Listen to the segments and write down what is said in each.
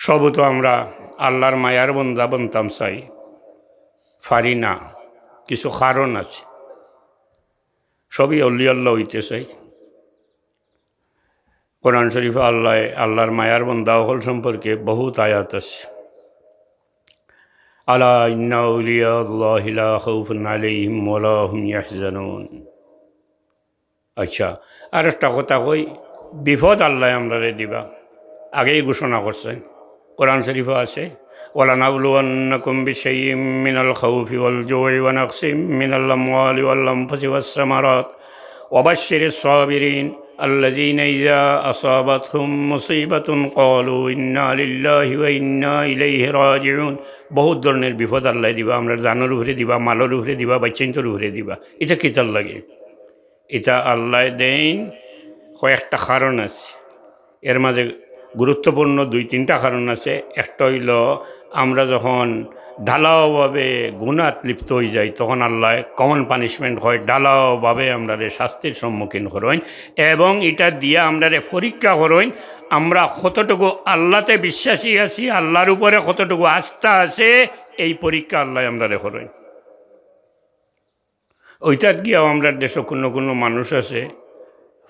সবও তো আমরা আল্লাহর মায়ার বন্দা বনতাম চাই, পারি না, কিছু কারণ আছে। সবই অলি আল্লাহ হইতে চাই। কোরআন শরীফে আল্লাহর মায়ার বন্দা হল সম্পর্কে বহুত আয়াত আছে। আলা ইন্না আউলিয়া আল্লাহি লা খাউফুন আলাইহিম ওয়া লা হুম ইয়াহজানুন। আচ্ছা, আর একটা কথা কই, বিপদ আল্লাহ আমরারে দিবা আগেই ঘোষণা করছেন। কোরআন শরীফে আছে, ওয়ালানাবলুওয়ান্নাকুম বিশাইইম মিনাল খাউফি ওয়াল জুই ওয়া নাকসিম মিনাল আমওয়ালি ওয়াল আনফুসি ওয়াস সামারাত ওয়া বাশশিরিস সাবিরিন আল্লাযীনা ইযা আসাবাতহুম মুসীবাতুন ক্বালু ইন্না লিল্লাহি ওয়া ইন্না ইলাইহি রাজিউন। বহুত ধরনের বিপদ আল্লাহ দিবা, আমরা জানের উপরে দিবা, মালের উপরে দিবা, বাচ্চাইন্তর উপরে দিবা। এটা কিতার লাগে? এটা আল্লাহ দেন কয়েকটা কারণ আছে। এর মাঝে গুরুত্বপূর্ণ 2-3টা কারণ আছে। একটা হইল, আমরা যখন ঢালাওভাবে গুনাত লিপ্ত হয়ে যাই তখন আল্লাহ কমন পানিশমেন্ট হয়, ঢালাওভাবে আমরা শাস্তির সম্মুখীন করেন, এবং এটা দিয়ে আমরা পরীক্ষা করেন আমরা কতটুকু আল্লাহতে বিশ্বাসী আছি, আল্লাহর উপরে কতটুকু আস্থা আছে। এই পরীক্ষা আল্লাহ আমরা করেন। ওইটাত গিয়াও আমরা দেশে কোনো মানুষ আছে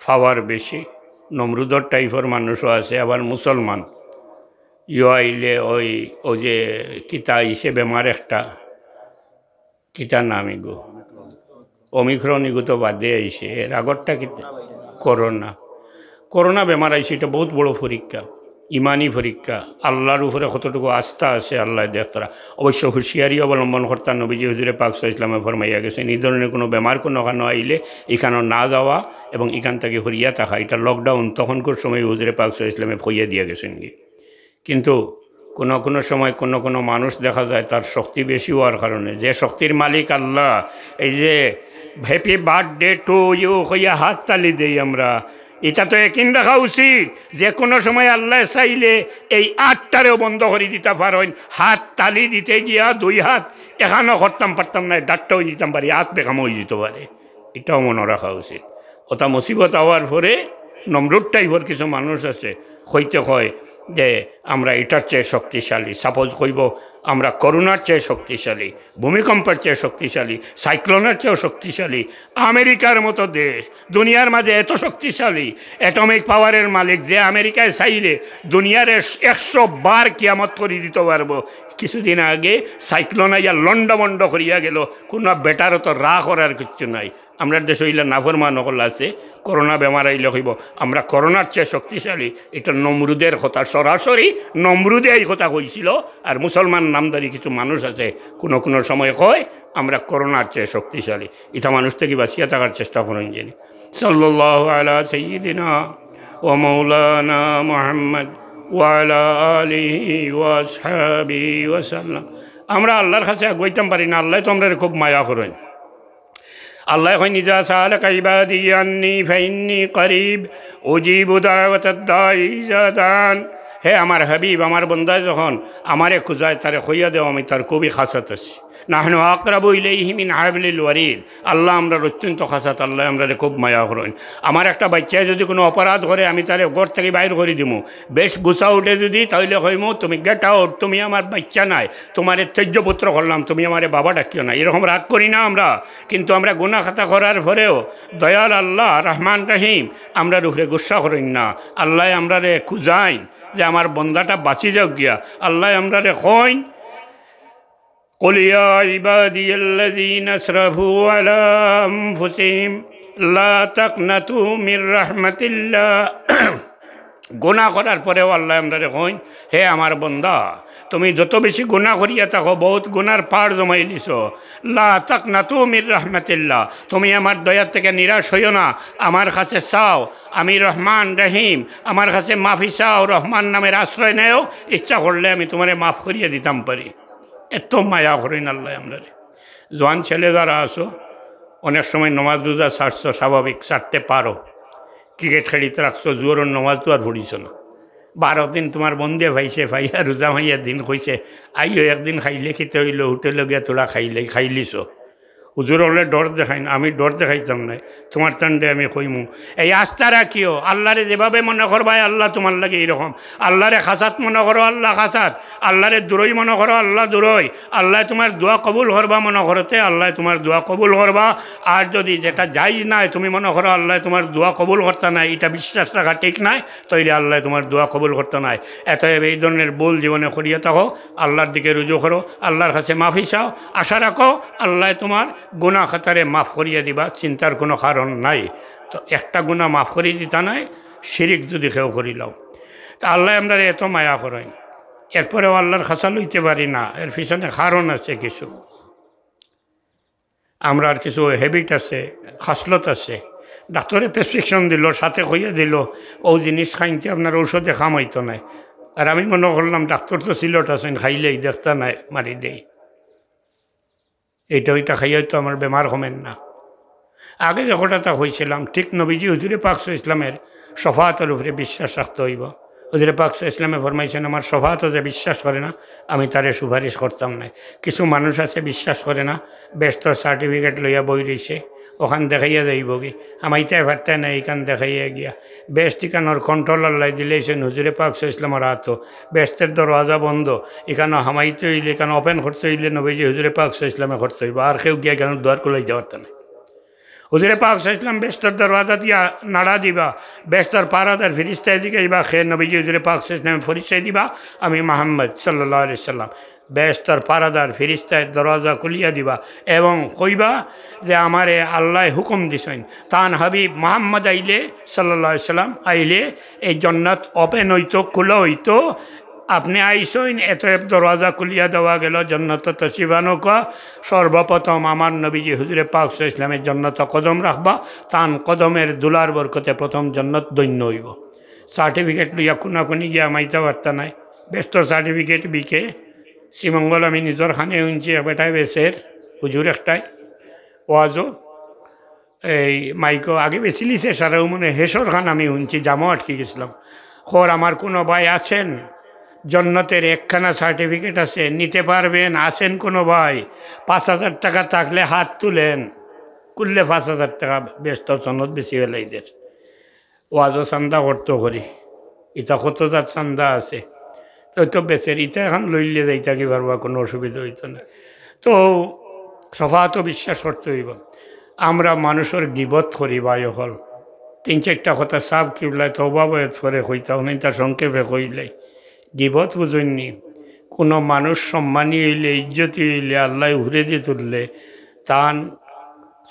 পাওয়ার বেশি, নমরুদর টাইপের মানুষও আছে, আবার মুসলমান ইয়ে আইলে ওই যে কিতা ইসে বেমার একটা কিতার নাম ইগো অমিক্রন ইগো তো বাদে আইসে, এর আগরটা কিতা করোনা বেমার আইসে। এটা বহুত বড় পরীক্ষা, ইমানি পরীক্ষা। আল্লাহর উপরে কতটুকু আস্থা আছে আল্লাহ দেখতারা। অবশ্য হুঁশিয়ারি অবলম্বন করতাম। নবীজি হুজুরে পাক সাল্লাল্লাহু আলাইহি ওয়াসাল্লামে ফরমাইয়া গেছেন, এই ধরনের কোনো বেমার কোনো আইলে এখানে না যাওয়া এবং এখান থেকে হরিয়া থাকা। এটা লকডাউন তখনকার সময় হুজুরে পাক সাল্লাল্লাহু আলাইহি ওয়াসাল্লামে কইয়া দিয়া গেছেন কি। কিন্তু কোনো সময় কোনো মানুষ দেখা যায় তার শক্তি বেশি হওয়ার কারণে, যে শক্তির মালিক আল্লাহ, এই যে হ্যাপি বার্থডে টু ইউ কইয়া হাত তালি দেই আমরা, এটা তো একদিন রাখা উচিত। যে কোনো সময় আল্লাহ চাইলে এই 8টারেও বন্ধ করে দিতে পারেন। হাত তালি দিতে গিয়া 2 হাত এখানেও করতাম পারতাম না, ডাক্তার হয়ে যেতাম পারি, হাত বেকাম হয়ে যেতে পারে। এটাও মনে রাখা উচিত। ওটা মুসিবত হওয়ার পরে নমরুদ টাইপের কিছু মানুষ আছে, হইতে হয় যে আমরা এটার চেয়ে শক্তিশালী। সাপোজ কইব আমরা করোনার চেয়ে শক্তিশালী, ভূমিকম্পের চেয়ে শক্তিশালী, সাইক্লোনের চেয়েও শক্তিশালী। আমেরিকার মতো দেশ দুনিয়ার মাঝে এত শক্তিশালী, অ্যাটমিক পাওয়ারের মালিক, যে আমেরিকায় চাইলে দুনিয়ার 100 বার কিয়ামত করে দিতে পারবো। কিছুদিন আগে সাইক্লোন আইয়া লন্ডমন্ড করিয়া গেল, কোনো বেটারও তো রা করার কিচ্ছু নাই। আমরা দেশ হইলে নাফরমান হল আছে, করোনা বেমার আইলে হইব আমরা করোনার চেয়ে শক্তিশালী। এটা নমরুদের কথা, সরাসরি নমরুদে এই কথা কইছিল। আর মুসলমান নামদারি কিছু মানুষ আছে কোনো সময় কয় আমরা করোনার চেয়ে শক্তিশালী। এটা মানুষ থেকে বাঁচিয়ে থাকার চেষ্টা করেন। জানি সাল্লাল্লাহু আলা সাইয়্যিদিনা ওয়া মাওলানা মুহাম্মদ ওয়া আলা আলিহি ওয়া আসহাবিহি ওয়া সাল্লাম। আমরা আল্লাহর কাছে গইতাম পারি না, আল্লাহ তো আমরা খুব মায়া করেন। আল্লাহ কই, ইযা সাআলাকা ইবাদি আন্নী ফাইন্নী করিব উজিবু দাওয়াতাদ দাঈ ইযা দান। হে আমার হাবিব, আমার বন্দা যখন আমারে খুঁজায় তারে কইয়া দেও আমি তার খুবই খাসাত আছি। নাহনু আকরাবু ইলাইহি মিন হাবলিল ওয়ারিদ। আল্লাহ আমরা অত্যন্ত খাসাত, আল্লাহ আমরা খুব মায়া করেন। আমার একটা বাচ্চায় যদি কোনো অপরাধ করে আমি তারে ঘর থেকে বাইর করে দিমু, বেশ গুছা উঠে যদি, তাহলে কইমু তুমি গেট আউট, তুমি আমার বাচ্চা নাই, তোমার ত্যায্যপুত্র করলাম, তুমি আমার বাবা ডাকিও না। এরকম রাগ করি না আমরা। কিন্তু আমরা গুনাহ খাতা করার পরেও দয়াল আল্লাহ রহমান রহিম আমরার উপরে গুসা করেন না। আল্লাহ আমরারে খুঁজাইন যে আমার বন্দাটা বাঁচি যাক গিয়া। আল্লাহ আমরারে কইন, قل يا عبادي الذين اسرفوا على أنفسهم لا تقنطوا من رحمة الله। গুনাহ করার পরেও আল্লাহ আমরা কইন, হে আমার বন্দা, তুমি যত বেশি গুনাহ করিয়া থাকো, বহুত গুনার পাড় জমাই দিছ, লা তাকনাতু মির রাহমাতিল্লাহ, তুমি আমার দয়া থেকে নিরাশ হইও না, আমার কাছে চাও, আমি রহমান রহিম, আমার কাছে মাফি চাও, রহমান নামের আশ্রয় নেও, ইচ্ছা করলে আমি তোমারে মাফ করিয়া দিতাম পারি। এত মায়া করেন আল্লাহ আমরা। জোয়ান ছেলে যারা আসো, অনেক সময় নমাজ রোজা ছাড়ছো, স্বাভাবিক ছাড়তে পারো, ক্রিকেট খেলিতে রাখছো, জোরের নমাজ তো আর পড়িছ না। 12 দিন তোমার বন্ধে ভাইছে, ভাইয়া রোজা ভাইয়া দিন কইছে আইও একদিন খাইলে খেতে হইল, হোটেলে গিয়া তোরা খাইলিছ, হুজুর হলে ডর দেখাই না, আমি ডর দেখাইতাম না, তোমার টান্ডে আমি কইমু। এই আস্থা রাখিও, আল্লাহরে যেভাবে মনে করবাই আল্লাহ তোমার লাগে এইরকম। আল্লাহরে খাসাত মনে করো, আল্লাহ খাসাত। আল্লাহরে দূরই মনে করো, আল্লাহ দূরই। আল্লাহ তোমার দোয়া কবুল করবা মনে করতে, আল্লাহ তোমার দোয়া কবুল করবা। আর যদি যেটা যাইজ নাই তুমি মনে করো আল্লাহ তোমার দোয়া কবুল করতে নাই, এটা বিশ্বাস রাখা ঠিক নাই, তাইলে আল্লাহ তোমার দোয়া কবুল করতে নাই। এতএব এই ধরনের ভুল জীবনে করিয়া থাকো, আল্লাহর দিকে রুজু করো, আল্লাহর কাছে মাফি চাও, আশা রাখো আল্লাহ তোমার গুনাহ খাতারে মাফ করিয়া দিবা, চিন্তার কোনো কারণ নাই। তো একটা গুনাহ মাফ করিয়ে দিতা নাই, শিরিক যদি কেউ করিলাও। তা আল্লাহ আমরা এত মায়া করেন, এরপরেও আল্লাহর খাসা লইতে পারি না, এর পিছনে কারণ আছে কিছু। আমরা আর কিছু হ্যাবিট আছে, খাসলত আছে। ডাক্তারে প্রেসক্রিপশন দিল, সাথে কইয়া দিল ও জিনিস খাইতে আপনার ঔষধে কাম হইতো নাই। আর আমি মনে করলাম ডাক্তার তো সিলট আছেন, খাইলেই দেখতা নাই মারি দেই, এইটা ওইটা খাইয়া তো আমার বেমার কমেন না। আগে যে কথাটা হয়েছিলাম, ঠিক নবীজি হুজুরে পাক ইসলামের শফাতের উপরে বিশ্বাস রাখতে হইব। হুজুরে পাক ইসলামে ফরমাইছেন আমার শফাতও যে বিশ্বাস করে না আমি তারে সুপারিশ করতাম না। কিছু মানুষ আছে বিশ্বাস করে না, ব্যস্ত সার্টিফিকেট লইয়া বই রয়েছে, ওখান দেখাইয়া যাইব কি আমাইতাই ভারতায় না, এইখান দেখাইয়া গিয়া বেস্ট ইকানোর কন্ট্রোলার লাই দিলেছেন হুজুরে পাক ইসলামের হাত, বেস্টের দরওয়াজা বন্ধ, এখানে হামাইতে হইলে এখানে ওপেন করতে হইলে নবীজি হুজুরে পাক ইসলামে করতে হইব, আর কেউ গিয়া এখানে দুয়ার খুলাই যাওয়ার না। হুজুরে পাক ইসলাম বেস্তর দরওয়াজা দিয়া নাড়া দিবা, বেস্তর পারাদার ফিরিস্তায় দিকে যাবা, খে নবীজি হুজুরে পাক ইসলাম পরিচয় দিবা আমি মোহাম্মদ সাল্লাল্লাহু আলাইহি সাল্লাম। বেস্তর পারাদার ফিরিস্তায় দরওয়াজা খুলিয়া দিবা এবং কইবা যে আমারে আল্লাহ হুকুম দিছেন, তান হাবিব মোহাম্মদ আইলে সাল্লাল্লাহু আলাইহি সাল্লাম আইলে এই জান্নাত ওপেন হইতো, খোলা হইতো, আপনি আইসইন এত দরওয়াজা খুলিয়া দেওয়া গেল, জন্নত তশিবানুকা। সর্বপ্রথম আমার নবীজি হুজুরে পাক ইসলামের জন্নত কদম রাখবা, তান কদমের দুলার বরকতে প্রথম জন্নত দৈন্য হইব। সার্টিফিকেট লইয়া খুনাখুনি গিয়া মাইতে পারতা নাই, ব্যস্ত সার্টিফিকেট বিকে শ্রীমঙ্গল আমি নিজের খানে শুনছি, বেটাই বেসের হুজুর একটাই ওয়াজও এই মাইকো আগে বেশি লিছে সারাও মনে হেসর খান আমি শুনছি, জামও আটকে গেছিলাম। খোর আমার কোনো ভাই আছেন জন্নতের একখানা সার্টিফিকেট আছে, নিতে পারবেন? আছেন কোনো ভাই? 5,000 টাকা থাকলে হাত তুলেন, করলে 5,000 টাকা ব্যস্ত সনদ বেশি হলে এদের ওয়াজও চান্দা করতো করি, ইটা কত তার চান্দা আছে তো বেচের ইটা এখন লইলে যাইতা কি পারবা, কোনো অসুবিধা হইতো না। তো সফাত বিশ্বাস করতে হইব। আমরা মানুষের গিবত করি ভাই হল 3-4টা কথা সাব কিবলাই তওবা বয়ত করে কইতাও নাই, তার সংক্ষেপে কইলাই গিবত বুঝুননি। কোনো মানুষ সম্মানী হইলে, ইজ্জতি হইলে, আল্লাহ উড়ে দিয়ে তুললে তান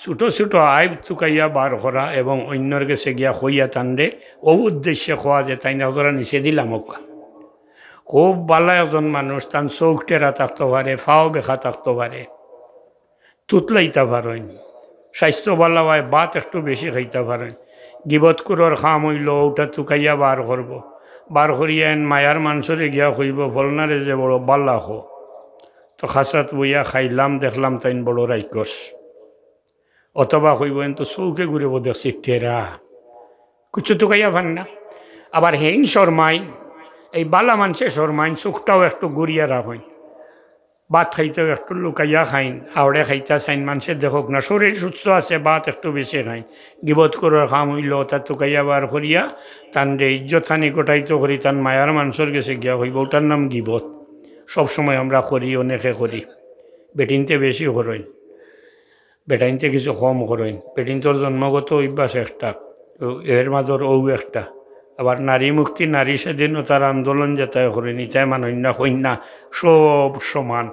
ছোটো ছোটো আইব চুকাইয়া বার করা এবং অন্যর কাছে গিয়া হইয়া টানলে ও উদ্দেশ্যে খোয়া যে তাই না ওরা নিচে দিলাম ওকা। খুব ভালো একজন মানুষ, তান চোখ টেরা থাকতে পারে, ফাও বেখা থাকতে পারে, তুতলাইতে পারেন, স্বাস্থ্য ভালো হয়, ভাত একটু বেশি খাইতে পারেন, গিবত কুরর খাম হইল ওটা চুকাইয়া বার করব, বার করিয়া মায়ার মাংসরে গিয়া কইব ফলনারে যে বড় বাল্লা হো, তো খাসাত বইয়া খাইলাম দেখলাম তাইন বড় রাইকস। অথবা কইব তো চৌকে ঘুরিব দেখছি টেরা কিছু তো খাইয়া ভান না। আবার হেইন শর্মাই এই বালা মানুষের শর্মাইন চোখটাও একটু ঘুরিয়া রাখেন, ভাত খাইতেও একটু লুকাইয়া খাইন, আওড়ে খাইতা চাইন মানুষের দেখক না, শরীর সুস্থ আছে, ভাত একটু বেশি খাইন, গিবত করার খাম হইল তা টুকাইয়া বার করিয়া তান যে ইজ্জতহানি গোটাইতো করি তান মায়ার মানুষের গেছে গিয়া হইব, ওটার নাম গিবত। সবসময় আমরা করি, অনেকে করি, বেটিনতে বেশি করেন, বেটাইনতে কিছু কম করেন। বেটিনতর জন্মগত অভ্যাস একটা, এর মাজর ও একটা। আবার নারী মুক্তি, নারী স্বাধীনতার আন্দোলন যেটাই করেন, ইটাই মানই না, হইন না, সব সমান।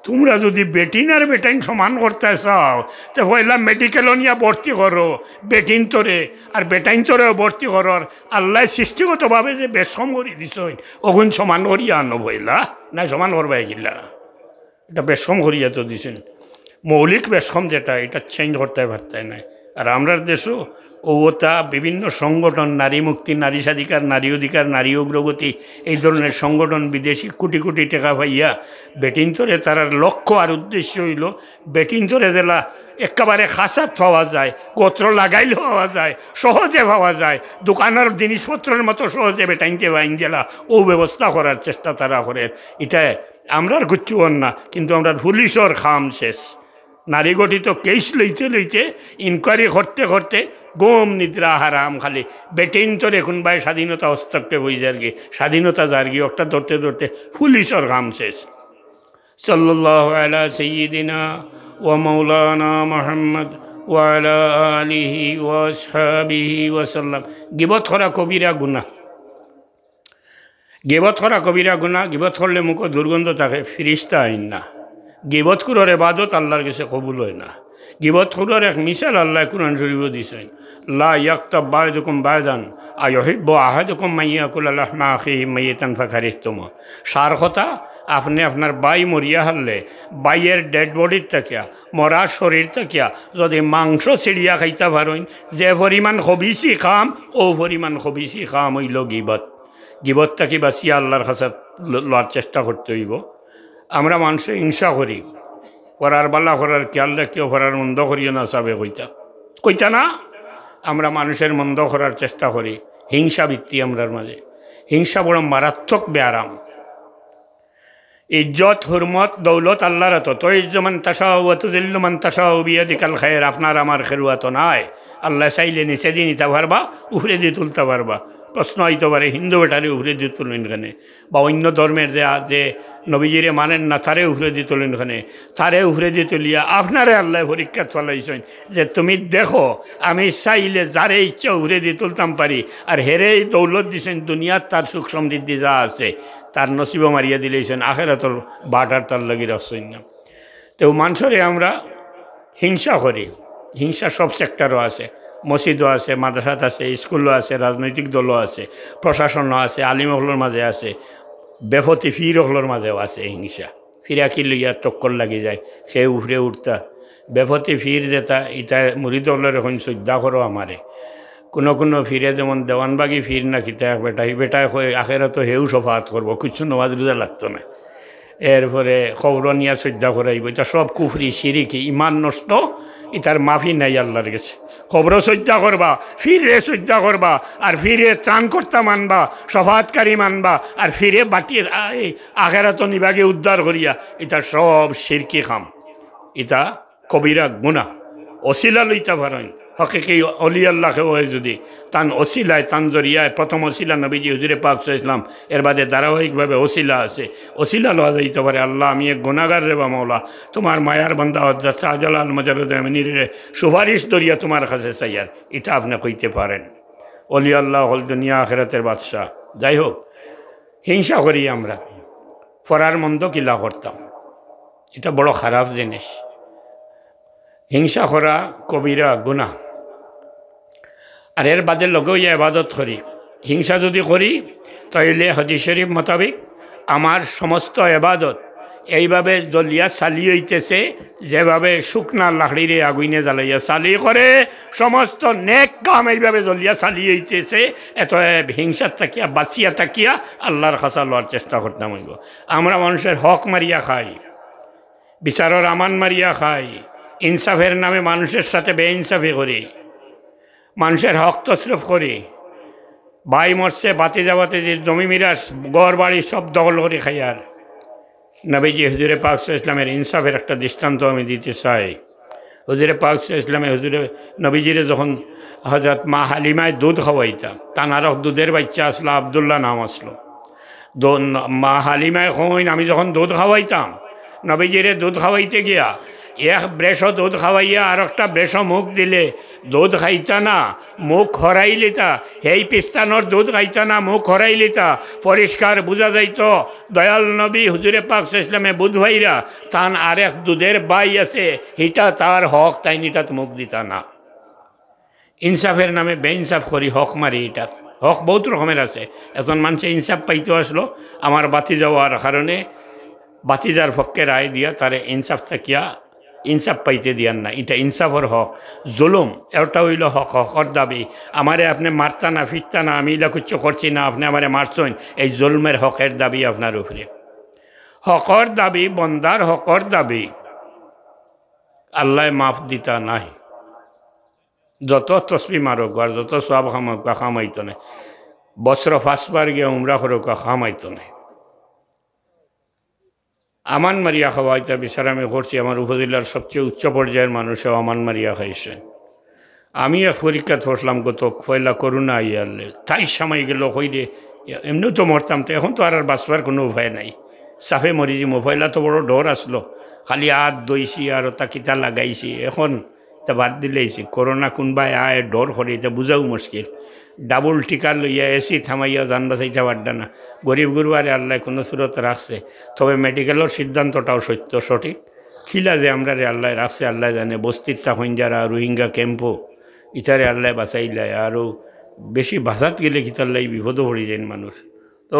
তোমরা যদি বেটিন আর বেটাইন সমান করতে চাও তো পয়লা মেডিকেলও নিয়ে ভর্তি করো বেটিন তোরে, আর বেটাইন তোরেও ভর্তি করর। আল্লাহ সৃষ্টিগতভাবে যে বেশম করি দিছ ওগুন সমান করিয়া আনো পয়লা, না সমান করবা এগিলা, এটা বেশম করিয়া তো দিছেন। মৌলিক বেশম যেটা, এটা চেঞ্জ করতে পারতে নাই। আর আমরা দেশও ওটা বিভিন্ন সংগঠন, নারী মুক্তি, নারী স্বাধিকার, নারী অধিকার, নারী অগ্রগতি, এই ধরনের সংগঠন বিদেশি কোটি কোটি টাকা পাইয়া বেটিনতরে তার লক্ষ্য আর উদ্দেশ্য হইল বেটিনতরে জেলা একেবারে খাসাত পাওয়া যায়, গোত্র লাগাইলেও পাওয়া যায়, সহজে পাওয়া যায়, দোকানের জিনিসপত্রের মতো সহজে বেটাইনতে বাইন জেলা ও ব্যবস্থা করার চেষ্টা তারা করে। এটা আমরা আর কিচ্ছু না, কিন্তু আমরা পুলিশের খাম শেষ, নারী গঠিত কেস লইতে লইতে ইনকোয়ারি করতে করতে গম নিদ্রা হারাম খালি বেটেইন তোর এখন বাই স্বাধীনতা হস্তক্ষেপ হয়ে যার গিয়ে স্বাধীনতা যার গিয়ে একটা ধরতে ধরতে পুলিশের কাম শেষ। সাল্লাল্লাহু আলা সাইয়্যিদিনা ওয়া মাওলানা মুহাম্মদ ওয়া আলা আলিহি ওয়া আসহাবিহি ওয়া সাল্লাম। গিবত করা কবিরা গুনাহ, গিবত করা কবিরা গুনাহ। গিবত করলে মুখ দুর্গন্ধ থাকে, ফিরিস্তা আইন না। গিবত কুরর ইবাদত আল্লাহর কাছে কবুল হয় না। গিবত কুরর এক মিসাল আল্লাহ কুরআন শরীফে দিয়েছেন, লা ইয়াক্তাব বা'দুকুম বা'দান আইয়ুহিব্বু আহাদুকুম মাইয়াকুলা লাহমা আখিহি মাইয়াতান ফাকারিহতুম। সার কথা, আপনি আপনার বাই মরিয়া হারলে বাইয়ের ডেড বডির থাকিয়া মরা শরীর থাকিয়া যদি মাংস ছিড়িয়া খাইতে পারেন, যে পরিমাণ খবিসি খাম ও পরিমাণ খবিসি খাম হইল গিবত। গিবত থাকি বাঁচিয়া আল্লাহর কাছে লওয়ার চেষ্টা করতে হইব। আমরা মানুষে হিংসা করি, করার বালা করার খেয়াল রাখিও, করার মন্দ করিও না চাবে কইতা না। আমরা মানুষের মন্দ করার চেষ্টা করি, হিংসা বৃত্তি আমরার মাঝে। হিংসা বড় মারাত্মক ব্যারাম। ইজ্জত হুরমত দৌলত আল্লাহর হাতে। তো ইজ্জমান তাসাও ওয়া তুযিল্লু মান তাসাও বিয়াদিকাল খায়র। আপনার আমার খেরুয়াত নাই। আল্লাহ চাইলে নিচে দিয়ে নিতে পারবা, উপরে দিয়ে তুলতে পারবা। প্রশ্ন হইতে পারে হিন্দু বেটারে উপরে দিয়ে তুলেন এখানে, বা অন্য ধর্মের যে নবীজিরে মানেন না তারে উপরে দিয়ে তোলেন এখানে, তারে উপরে দিয়ে তুলিয়া আপনারে আল্লাহ পরীক্ষা চলাইছেন যে তুমি দেখো আমি চাইলে যারে ইচ্ছা উপরে দিয়ে তুলতাম পারি। আর হেরেই দৌলত দিছেন দুনিয়ার তার সুখ সমৃদ্ধি যা আছে তার নসিব মারিয়া দিলেছেন, আখেরাতর বাটার তার লাগি রাখছেন না। তো মানুষরে আমরা হিংসা করি। হিংসা সব সেক্টরও আছে, মসজিদও আছে, মাদ্রাসাত আছে, স্কুলও আছে, রাজনৈতিক দলও আছে, প্রশাসনও আছে, আলিমহলের মাঝে আছে, বেফতি ফিরহলের মাঝেও আছে হিংসা। ফিরাকি লইয়া টক্কর লাগি যায়, সে উফরে উঠতা। বেফতি ফির যেটা ইটা মুরিদলের এখন শ্রদ্ধা করো আমারে। কোনো ফিরে যেমন দেওয়ানবাগি ফির না কিতা বেটায় হয়ে আখেরা তো হেউ সফাত করবো, কিছু নমাজ রোজা লাগতো না। এরপরে খবর নিয়ে শ্রদ্ধা করাইব, এটা সব কুফরি শিরিকি, ইমান নষ্ট, ইটার মাফি নাই আল্লাহর কাছে। খবরও শ্রদ্ধা করবা, ফিরে শ্রদ্ধা করবা, আর ফিরে ত্রাণকর্তা মানবা, সফাতকারী মানবা, আর ফিরে বাটি আখেরা তো নিবাগে উদ্ধার করিয়া, এটা সব শিরকি খাম, এটা কবিরা গুনাহ। অশিলা লইতে পারেন হকিকি অলি আল্লাহকে হয় যদি তান অশিলায় তান জরিয়ায়। প্রথম অশিলা নবীজি হুজুরে পাক সাল্লাল্লাহু আলাইহি ওয়াসাল্লাম, এর বাদে ধারাবাহিকভাবে অশিলা আছে। অশিলা লওয়া যাইতে পারে, আল্লাহ আমি এক গুনাহগার রে বা মাওলা, তোমার মায়ার বান্দা হযরত শাহজালাল মুজাররদ আমিনীর সুপারিশ দরিয়া তোমার কাছে চাইয়ার, এটা আপনি কইতে পারেন। অলি আল্লাহ হল দুনিয়া আখিরাতের বাদশাহ। যাই হোক, হিংসা করি আমরা, ফরার মন্দ কিলা করতাম, এটা বড় খারাপ জিনিস। হিংসা করা কবিরা গুনাহ। আর এর বাদে লগেও ইবাদত করি। হিংসা যদি করি তাইলে হাদিস শরীফ মোতাবেক আমার সমস্ত ইবাদত এইভাবে জ্বলিয়া চালি হইতেছে, যেভাবে শুকনা লাকড়িরে আগুইনে জ্বালাইয়া চালি করে, সমস্ত নেক কাম এইভাবে জ্বলিয়া চালি হইতেছে। এত হিংসার থাকিয়া বাঁচিয়া থাকিয়া আল্লাহর কাছে লওয়ার চেষ্টা করতাম হইব। আমরা মানুষের হক মারিয়া খাই, বিচারের আমান মারিয়া খাই, ইনসাফের নামে মানুষের সাথে বেইনসাফি করি, মানুষের হক তসরফ করি। ভাই মরছে, বাতিজা বাতিজির জমি মিরাস গড় বাড়ি সব দখল করে খাই। আর নবীজি হুজুরে পাক সাল্লাল্লাহু আলাইহি ওয়াসাল্লামের ইনসাফের একটা দৃষ্টান্ত আমি দিতে চাই। হুজুরে পাক সাল্লাল্লাহু আলাইহি ওয়াসাল্লামে হুজুরে নবীজিরে যখন হযরত মা হালিমায় দুধ খাওয়াইতাম, তার দুধের বাচ্চা আসলো, আব্দুল্লাহ নাম আসলো। মা হালিমায় কইন আমি যখন দুধ খাওয়াইতাম, নবীজিরে দুধ খাওয়াইতে গিয়া এক ব্রেশো দুধ খাওয়াইয়া আর একটা ব্রেশো মুখ দিলে দুধ খাইতা না, মুখ খরাই লিতা। সেই পিস্তানোর দুধ খাইতা না, মুখ খরাই লিতা। পরিষ্কার বোঝা যাইত দয়াল নবী হুজুরে পাক সাল্লাল্লাহু আলাইহি ওয়াসাল্লামে বুধ ভাইরা তান আরেক দুধের বাই আছে, হিটা তার হক, তাই নিটাত মুখ দিতা না। ইনসাফের নামে বেইনসাফ করি, হক মারি। এটা হক বহুত রকমের আছে। এখন মানুষে ইনসাফ পাইতে আসলো, আমার বাতি যাওয়ার কারণে বাতিজার পক্ষে রায় দিয়া তারে ইনসাফ থাকিয়া ইনসাফ পাইতে দিয়ান না, এটা ইনসাফর হক। জুলুম এটা হইল হক, হকর দাবি। আমারে আপনি মারতা না, ফিরতা না, আমি এলা কিচ্ছু করছি না, আপনি আমারে মারছেন, এই জুলমের হকের দাবি আপনার উপরে। হকর দাবি, বন্দার হকর দাবি আল্লাহ মাফ দিতা নাই। যত তসবি মারুক আর যত সব খামাইতো নাই, বছর 5 বার গিয়ে উমরা করুক খামাইতো নাই। আমান মারিয়া খাওয়াইতা বিচার আমি করছি। আমার উপজেলার সবচেয়ে উচ্চ পর্যায়ের মানুষও আমান মারিয়া খাইছেন। আমি এক পরীক্ষা ধরলাম গত পয়লা করোনা ইয়ারলে, তাই সামাই গেল হইলে এমনিও তো মরতাম, তো এখন তো আর বাঁচবার কোনো উপায় নাই, সাফে মরি যাবো। পয়লা তো বড় ডর আসলো, খালি হাত দইছি আর তা কিতা লাগাইছি। এখন তা বাদ দিলেইছি, করোনা কোনবাই আয় ডর করে এটা বুঝাও মুশকিল। ডাবল টিকা লইয়া এসি থামাইয়া যান বাঁচাইতে পারডা না। গরিব গুরুবারে আল্লাহ কোনো সুরত রাখছে, তবে মেডিকেলের সিদ্ধান্তটাও সত্য সঠিক। খিলা যে আমরা রে আল্লাহ রাখছে আল্লাহ জানে। বস্তির তখন যারা রোহিঙ্গা ক্যাম্পও ইতারে আল্লাহ বাঁচাইলাই, আরও বেশি বাঁচাত গেলে কিতাল্লাই বিপদও পড়ে যায় মানুষ। তো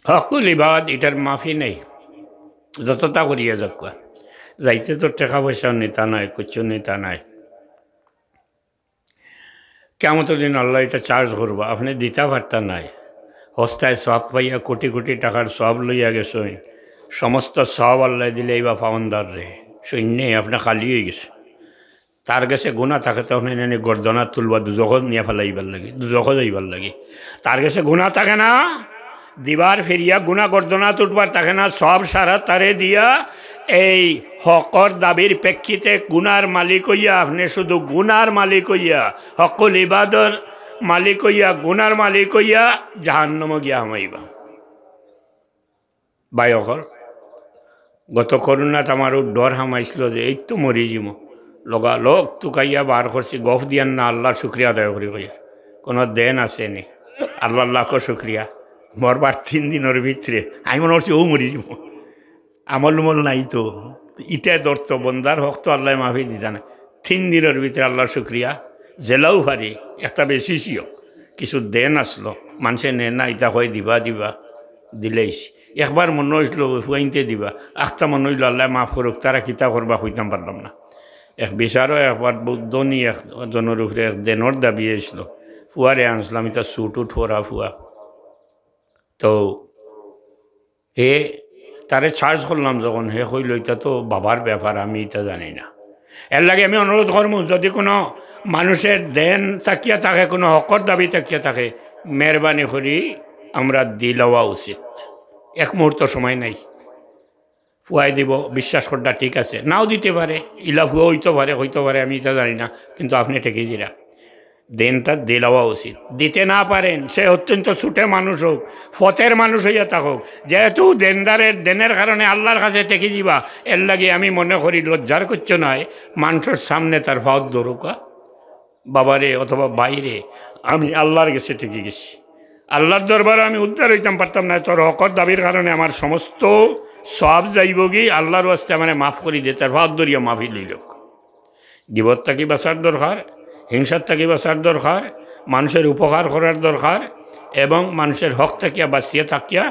হকুল ইবাদ এটার মাফি নেই, যতটা করিয়া যাক। যাইতে তো টাকা পয়সাও নেতা নয়, কিছু নেতা নাই। কেমন দিন আল্লাহ এটা চার্জ করবা, আপনি দিতে পারতা নাই। হস্তায় সব পাইয়া কোটি কোটি টাকার সব লইয়া গেছেন, সমস্ত সব আল্লাহ দিলে বা পাওয়ানদার রে সৈন্যে আপনি খালি হয়ে গেছে। তার কাছে গুণা থাকে তখন এনে গর্দনা তুলবা, দুজখত নিয়ে ফেলাইবার লাগে, দুজখত যাইবার লাগে। তার কাছে গুণা থাকে না, দিবার ফিরিয়া গুণা গর্দনা তুলবার থাকে না, সব সারা তারে দিয়া এই হকর দাবির প্রেক্ষিতে গুনার মালিক হইয়া আপনি শুধু গুনার মালিক হইয়া, হকুল ইবাদর মালিক হইয়া, গুনার মালিক হইয়া জাহান্নাম গিয়া হামাইবা। বাই অকল গত করোনাত আমারও ডর হামাইছিল যে এই তো মরি যাম, লগা লোক তুকাইয়া বার করছি, গফ দিয়ান না আল্লাহর শুক্রিয়া আদায় করি কইয়া। কোনো দেন আছে নি? আল্লাহ লাখো শুক্রিয়া। মরবার 3 দিনের ভিতরে আমি মনে করছি ও মরি যাব, আমল উমল নাই তো, ইটা দর্ত বন্দার হক তো আল্লাহ মাফি দিতা না। 3 দিনের ভিতরে আল্লাহর শুক্রিয়া। জেলাও পারি একটা বেশি ছিল, কিছু দেন আসলো, মানুষে নে না ইটা হয় দিবা দিবা, দিলেইস। একবার মনে হইছিল হুয়াইনতে দিবা, আখটা মনে হইল আল্লাহ মাফ করুক, তারা কিতা করবা হইতাম পারলাম না। এক বিচারও একবার বৌদ্ধনী একজনের উপরে এক দেনর দাবি আসছিল, ফুয়ারে আনছিলাম এটা সুট উঠ ফোরা ফুয়া। তো হে তারে চার্জ করলাম যখন, হে হইল এটা তো বাবার ব্যাপার, আমি এটা জানি না। এর লাগে আমি অনুরোধ করবো, যদি কোনো মানুষের দেন তাকিয়া থাকে, কোনো হকর দাবি তাকিয়া থাকে, মেহরবানি করি আমরা দিলওয়া উচিত। এক মুহূর্ত সময় নাই, ফুয়াই দিব বিশ্বাস করটা ঠিক আছে, নাও দিতে পারে, ইলা ফুয়া হইতে পারে আমি এটা জানি না, কিন্তু আপনি ঠেকে দিরা দেনটা দিলওয়া উচিত। দিতে না পারেন সে অত্যন্ত ছুটে মানুষ হোক, ফতের মানুষ হইয়া থাকুক, যেহেতু দেনের কারণে আল্লাহর কাছে টেকে দিবা, এর লাগে আমি মনে করি লজ্জার করছো নয়, মানুষের সামনে তার ভাত দরকা বাবারে অথবা বাইরে, আমি আল্লাহর কাছে টেকে গেছি, আল্লাহর দরবারে আমি উদ্ধার হইতাম পারতাম না। তোর হকর দাবির কারণে আমার সমস্ত সব যাইব গিয়ে আল্লাহর ওয়াস্তে আমার মাফ করি দে, তার ভাত দরিয়া মাফি লইলক। গিবত থাকি বাঁচার দরকার, হিংসার থাকি বাঁচার দরকার, মানুষের উপকার করার দরকার, এবং মানুষের হক থাকিয়া বাঁচিয়ে থাকিয়া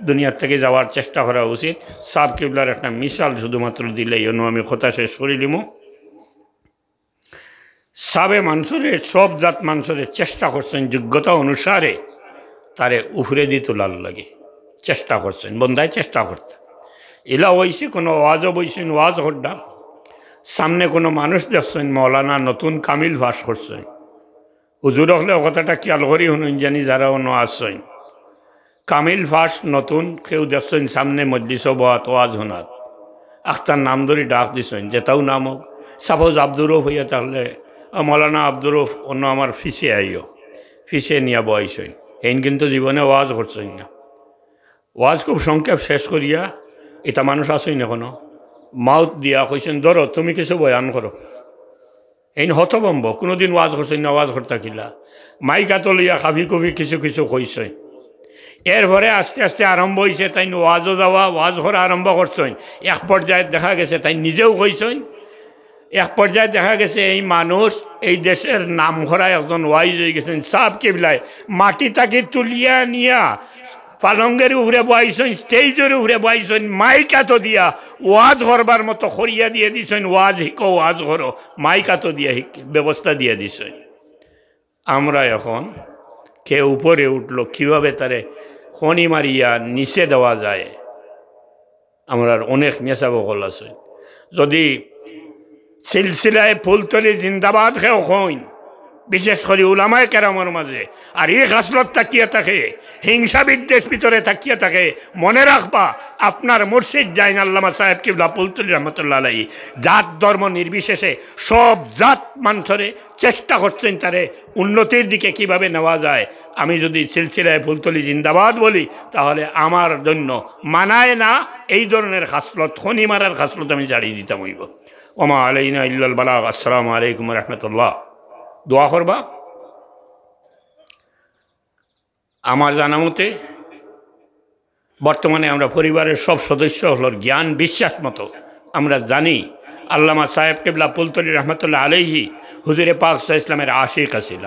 দুনিয়ার থেকে যাওয়ার চেষ্টা করা উচিত। সাব কিবলার একটা মিসাল শুধুমাত্র দিলে এনো আমি কথা শেষ করিলিম। সাবে মানুষের সব জাত মানুষের চেষ্টা করছেন যোগ্যতা অনুসারে তারে উফরে দিয়ে তোলার লাগে চেষ্টা করছেন, বন্ধায় চেষ্টা করতে। এলা হয়েছে কোনো ওয়াজও বইছেন, ওয়াজ হড্ডা সামনে কোনো মানুষ দেখছেন, মৌলানা নতুন কামিল ভাস করছেন, হুজুর হলে কথাটা খেয়াল করি শুনুন জানি যারা অন্য আসছেন, কামিল ফাঁস নতুন কেউ দেখছেন সামনে মজলিস বাত ওয়াজ হোনাত, আখতার নাম ধরে ডাক দিছেন, যেটাও নাম হোক, সাপোজ আব্দুরফ হইয়া তাহলে মৌলানা আব্দুরফ অন্য আমার ফিসে আইও, ফিসে নিয়ে বয়সেন, হেন কিন্তু জীবনে ওয়াজ করছেন না। ওয়াজ খুব সংক্ষেপ শেষ করিয়া এটা মানুষ আসেন এখনো মাউথ দিয়া কইছেন, ধরো তুমি কিছু বয়ান করো। এই হতবম্ব কোনোদিন ওয়াজ করছেন না, ওয়াজ করতে কিলা মাইকা তলিয়া খাবি কবি কিছু কিছু কইছেন। এরপরে আস্তে আস্তে আরম্ভ হয়েছে, তাই ওয়াজও যাওয়া, ওয়াজ করা আরম্ভ করছেন। এক পর্যায়ে দেখা গেছে তাই নিজেও কইছেন, এক পর্যায়ে দেখা গেছে এই মানুষ এই দেশের নাম করা একজন ওয়াইজ হয়ে গেছেন। সাব কেবলায় মাটি তাকে তুলিয়া নিয়া পালঙ্গের উপরে বয়াইছেন, স্টেজের উপরে বয়াইছেন, মাইকাতো দিয়া ওয়াজ করবার মতো খরিয়া দিয়ে দিছেন, ওয়াজ হিকো ওয়াজ করো, মাইকাতো দিয়া ব্যবস্থা দিয়ে দিছেন। আমরা এখন কে উপরে উঠলো, কীভাবে তারে খনি মারিয়া নিচে দেওয়া যায়, আমরা অনেক মেসা বকল আছে। যদি সিলসিলায় ফুলতলি জিন্দাবাদ খেও হইন, বিশেষ করে উলামায়ে কেরামের মাঝে। আর এই খাসলত তাকিয়ে থাকে, হিংসা বিদ্বেষ ভিতরে তাকিয়ে থাকে, মনে রাখবা আপনার মুর্শিদ জাইন আল্লামা সাহেব কিবলা ফুলতুলি রহমতুল্লাহ আলাইহি জাত ধর্ম নির্বিশেষে সব জাত মানুষরে চেষ্টা করছেন তারে উন্নতির দিকে কিভাবে নেওয়া যায়। আমি যদি সিলসিলায় ফুলতলি জিন্দাবাদ বলি তাহলে আমার জন্য মানায় না এই ধরনের খাসলত, খনি মারার খাসলত আমি ছাড়িয়ে দিতাম হইব। ওমা আলাইনা ইল্লাল বালাগ। আসসালামু আলাইকুম রহমতুল্লাহ। দোয়া করবা। আমার জানা মতে বর্তমানে আমরা পরিবারের সব সদস্য হলোর জ্ঞান বিশ্বাস মতো আমরা জানি আল্লামা সাহেব কিবলা ফুলতলি রহমতুল্লাহ আলাইহি হুজুরে পাক সাল্লাল্লাহু ইসলামের আশিক ছিল,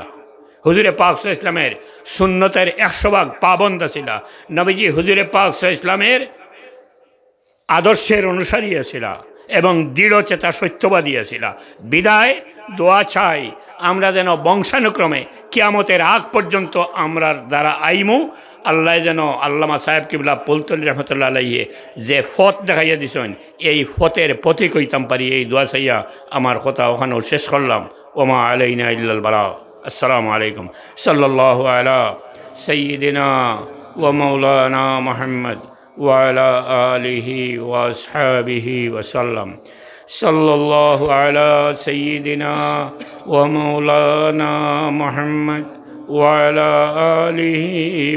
হুজুরে পাক সাল্লাল্লাহু ইসলামের সুন্নতের 100 ভাগ পাবন্দ ছিল, নবীজি হুজুরে পাক সাল্লাল্লাহু ইসলামের আদর্শের অনুসারী ছিল এবং দৃঢ়চেতা সত্যবাদী ছিল। বিদায় দোয়া চাই আমরা যেন বংশানুক্রমে কিয়ামতের আগ পর্যন্ত আমরা দ্বারা আইমু আল্লাহ যেন আল্লামা সাহেব কিবলা ফুলতলি রহমতুল্লাহ আলাইহি যে ফত দেখাইয়া দিছেন এই ফতের পথে কইতাম পারি। এই দোয়া চাইয়া আমার কথা ওখানেও শেষ করলাম। ওমা আলাইনা ইল্লাল বালাগ। আসসালামু আলাইকুম। সাল্লাল্লাহু আলা সাইয়্যিদিনা ওয়া মাওলানা মুহাম্মদ ওয়া আলা আলিহি ওয়া আসহাবিহি ওয়া সাল্লাম। সাল্লাল্লাহু আলা সাইয়্যিদিনা ওয়া মাওলানা মুহাম্মদ وعلى آله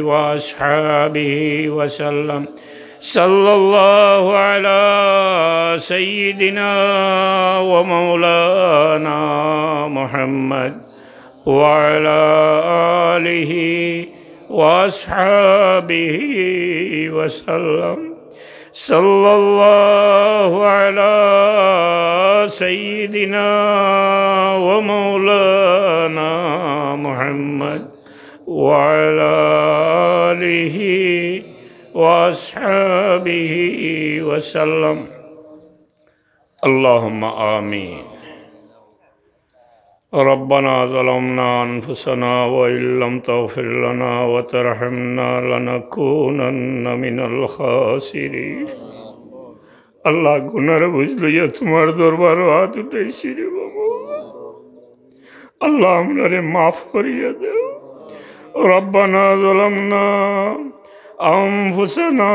وأصحابه وسلم. صلى الله على سيدنا ومولانا محمد وعلى آله وأصحابه وسلم. صلى الله على سيدنا ومولانا محمد وعلى آله وأصحابه وسلم. اللهم آمين. ربنا ظلمنا أنفسنا وإن لم تغفر لنا وترحمنا لنكونن من الخاسرين. আল্লাহ গুনার বুঝ লইয়া তোমার দরবার হাত উঠাইছি রে বাবা। আল্লাহ আমরারে মাফ করিয়া দেও। রব্বানা যালামনা আনফুসানা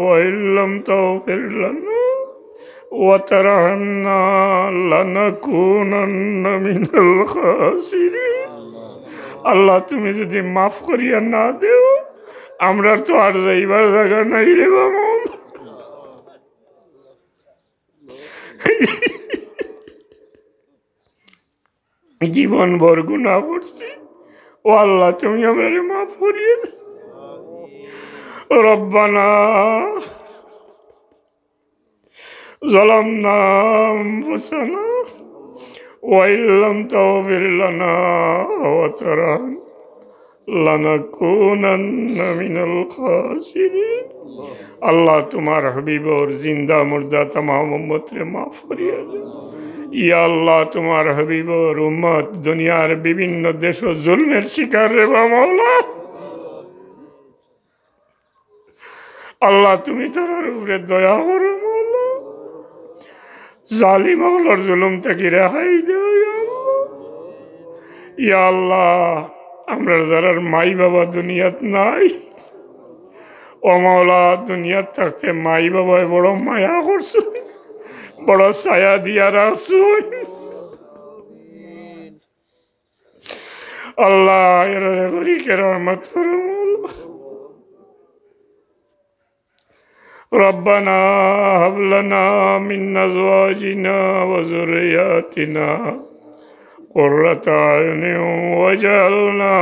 ওয়া ইল্লাম তাগফির লানা ওয়া তারহামনা লানাকুনান্না মিনাল খাসিরিন। আল্লাহ তুমি যদি মাফ করিয়া না দেও আমরা তো আর যাইবার জায়গা নাই রে বাবা। জীবন ভর গুনাহ করছি, ও আল্লাহ তুমি আমারে মাফ করিয়ে দাও। রব্বানা যালামনা আনফুসানা ওয়া ইল্লাম তাগফির লানা ওয়া তারহামনা লানাকুনান্না মিনাল খাসিরিন। আল্লাহ তোমার হাবিবর জিন্দা মুর্দা तमाम উম্মতরে মাফ করিয়া দাও। ইয়া আল্লাহ তোমার হাবিবর উম্মত দুনিয়ার বিভিন্ন দেশ জুলমের শিকার রে মাওলা। আল্লাহ তুমি তার উপরে দয়া করো মাওলা। জালিম হলোর জুলুম থেকে রেহাই দাও ইয়া আল্লাহ। আমরা যারা মাই বাবা দুনিয়াত নাই, ও মাওলা দুনিয়াত থাকতে মাই বাবায় বড় মায়া করছো, বড় ছায়া দিয়া রাখছো আল্লাহ। এরা করি কেরামত করো মাওলা। রব্বানা হাব লানা মিন আজওয়াজিনা ওয়া যুররিয়াতিনা কুররাতা আয়ুনিন ওয়াজআলনা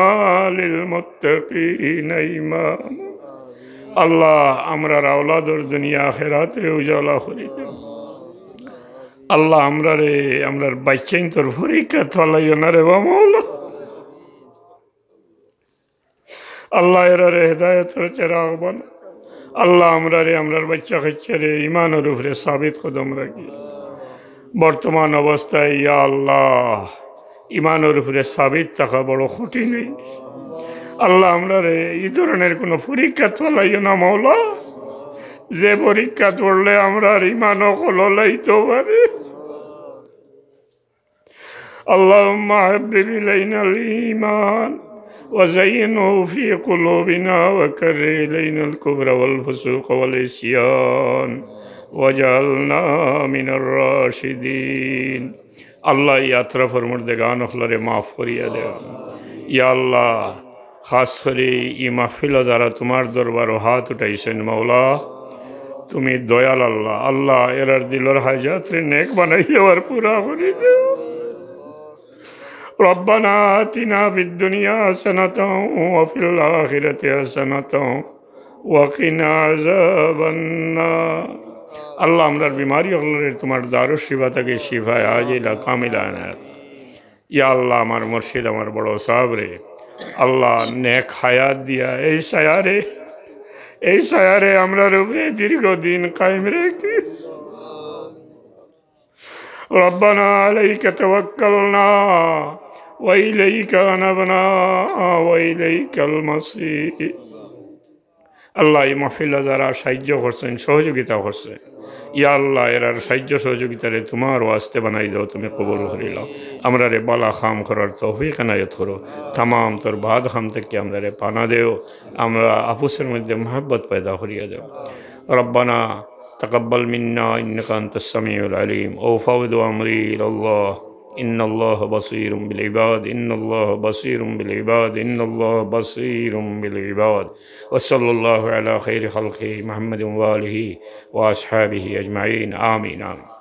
লিল মুত্তাকিনা ইমামা। আল্লাহ আমরার আওলাদর দুনিয়া আখিরাতে উজালা করি দাও। আল্লাহ আমরার বাচ্চাইন তোর পরীক্ষা থলাইও না রে মাওলা। আল্লাহ এরারে হেদায়েতের চেরাগ বানা। আল্লাহ আমরার বাচ্চা কাচ্চারে ইমানের উপরে সাবিত কদম রাখি। বর্তমান অবস্থায় ইয়া আল্লাহ ইমানের উপরে সাবিত থাকা বড় কঠিন। আল্লাহ আমরারে এই ধরনের কোনো পরীক্ষা থলাইও না মাওলা, যে পরীক্ষা পড়লে আমরা ইমানও কললাইতে পারে। اللهم حبب إلينا الإيمان وزينه في قلوبنا وكره إلينا الكفر والفسوق والعصيان وجعلنا من الراشدين আল্লাহ এই ইয়াত্রা ফরমর্দেগান হলরে মাফ করিয়া দেও ইয়া আল্লাহ খাস করে এই মাহফিলে যারা তোমার দরবার হাত উঠাইছেন মাওলা তুমি দয়াল আল্লাহ আল্লাহ এরার দিলর হাজাত রে নেক বানাই দেওয়ার পুরা করে দেও ربنا آتنا في الدنيا حسنة وفي الآخرة حسنة وقنا عذاب النار আল্লাহ আমরার বিমারি হলের তোমার দারু শিবা থেকে শিফায় আজিলা কামিলা আনায়াত ইয়া আল্লাহ আমার মুর্শিদ আমার বড় সাহেব রে আল্লাহ নেক হায়াত দিয়া এই সায়ারে আমরার উপরে দীর্ঘদিন কায়েম রেখে ربنا عليك توكلنا وإليك أنبنا وإليك المصير আল্লাহ এই মাহফিলে যারা সাহায্য করছেন সহযোগিতা করছে ইয়া আল্লাহ এরার সাহায্য সহযোগিতারে তোমার ওয়াস্তে বানাই দাও তুমি কবুল করিল আমরা রে বালা খাম করার তৌফিক এনায়েত করো তামাম তোর বাদ খাম থেকে আমরা রে পানা দেও আমরা আপুসের মধ্যে মহব্বত পয়দা করিয়া দেও রব্বানা تقبل منا إنك أنت السميع العليم وأفوض أمري إلى الله إن الله بصير بالعباد إن الله بصير بالعباد إن الله بصير بالعباد وصلى الله على خير خلقه محمد وآله وأصحابه أجمعين آمين آمين